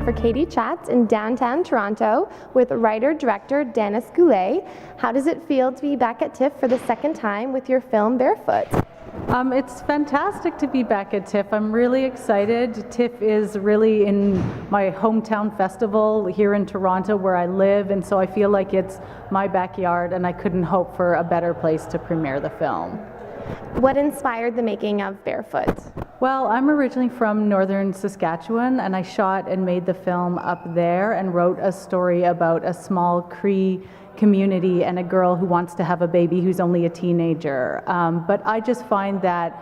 reporting for Katie Chats in downtown Toronto with writer-director Danis Goulet. How does it feel to be back at TIFF for the second time with your film Barefoot? It's fantastic to be back at TIFF. I'm really excited. TIFF is really in my hometown festival here in Toronto where I live, and so I feel like it's my backyard, and I couldn't hope for a better place to premiere the film. What inspired the making of Barefoot? Well, I'm originally from northern Saskatchewan, and I shot and made the film up there and wrote a story about a small Cree community and a girl who wants to have a baby who's only a teenager. But I just find that,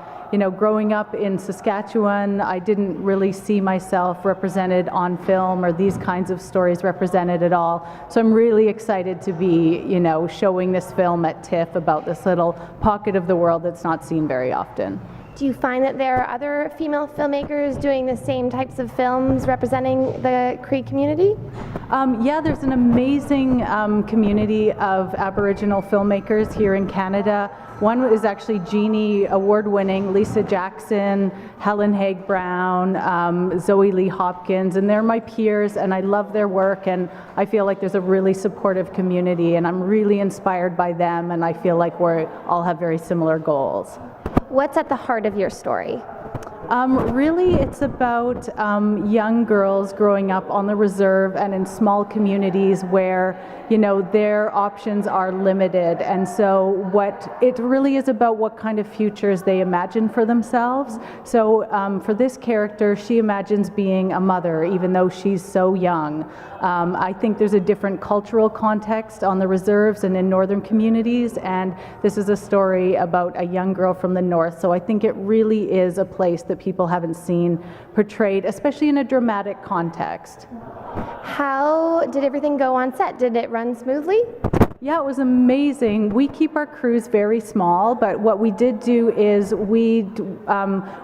growing up in Saskatchewan, I didn't really see myself represented on film or these kinds of stories represented at all. So I'm really excited to be, showing this film at TIFF about this little pocket of the world that's not seen very often. Do you find that there are other female filmmakers doing the same types of films representing the Cree community? Yeah, there's an amazing community of Aboriginal filmmakers here in Canada. One is actually Genie award-winning, Lisa Jackson, Helen Haig Brown, Zoe Lee Hopkins, and they're my peers, and I love their work, and I feel like there's a really supportive community, and I'm really inspired by them, and I feel like we all have very similar goals. What's at the heart of your story? Really, it's about young girls growing up on the reserve and in small communities where, their options are limited. And so what it really is about what kind of futures they imagine for themselves. So for this character, she imagines being a mother, even though she's so young. I think there's a different cultural context on the reserves and in northern communities, and this is a story about a young girl from the north. So I think it really is a place that people haven't seen portrayed, especially in a dramatic context. How did everything go on set? Did it run smoothly? Yeah, it was amazing. We keep our crews very small, but what we did do is we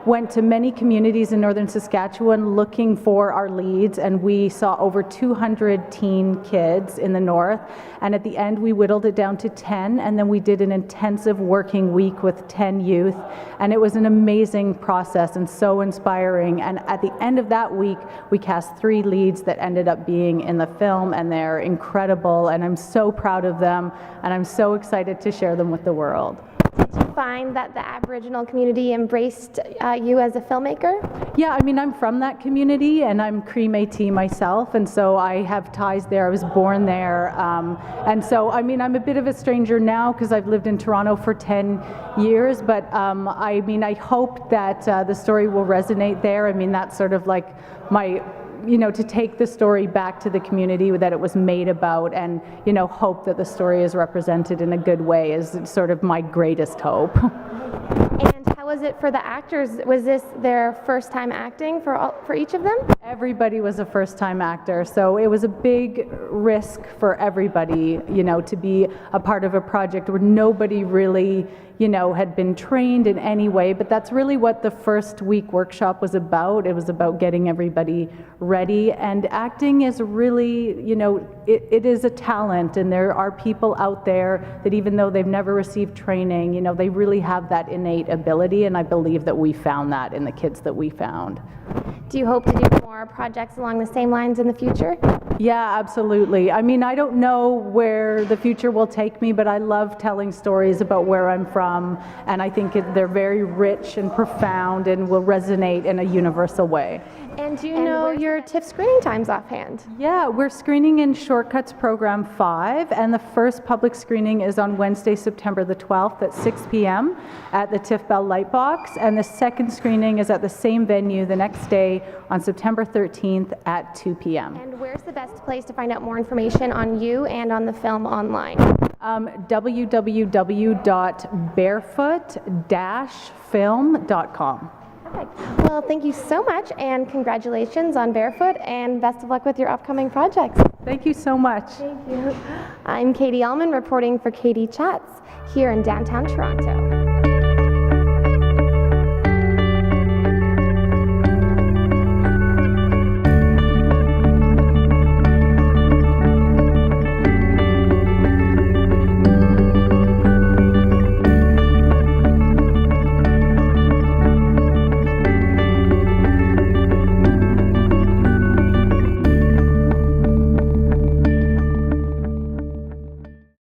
went to many communities in northern Saskatchewan looking for our leads, and we saw over 200 teen kids in the north, and at the end we whittled it down to 10, and then we did an intensive working week with 10 youth, and it was an amazing process and so inspiring. And at the end of that week, we cast 3 leads that ended up being in the film, and they're incredible, and I'm so proud of them, and I'm so excited to share them with the world. Did you find that the Aboriginal community embraced you as a filmmaker? Yeah, I'm from that community, and I'm Cree Métis myself, and so I have ties there. I was born there, and so I'm a bit of a stranger now because I've lived in Toronto for 10 years, but I hope that the story will resonate there. That's sort of like my to take the story back to the community that it was made about, and hope that the story is represented in a good way is sort of my greatest hope. And how was it for the actors? Was this their first time acting for each of them? Everybody was a first-time actor, so it was a big risk for everybody, to be a part of a project where nobody really, had been trained in any way, but that's really what the first week workshop was about. It was about getting everybody ready, and acting is really, it is a talent, and there are people out there that even though they've never received training, they really have that innate ability, and I believe that we found that in the kids that we found. Do you hope to do more projects along the same lines in the future? Yeah, absolutely. I don't know where the future will take me, but I love telling stories about where I'm from, and I think they're very rich and profound and will resonate in a universal way. And do you know your TIFF screening times offhand? Yeah, we're screening in Shortcuts Program 5, and the first public screening is on Wednesday, September the 12th at 6 p.m. at the TIFF Bell Lightbox, and the second screening is at the same venue the next day on September 13th at 2 p.m. And where's the best place to find out more information on you and on the film online? www.barefoot-film.com. Perfect. Well, thank you so much, and congratulations on Barefoot, and best of luck with your upcoming projects. Thank you so much. Thank you. I'm Katie Uhlmann reporting for Katie Chats here in downtown Toronto.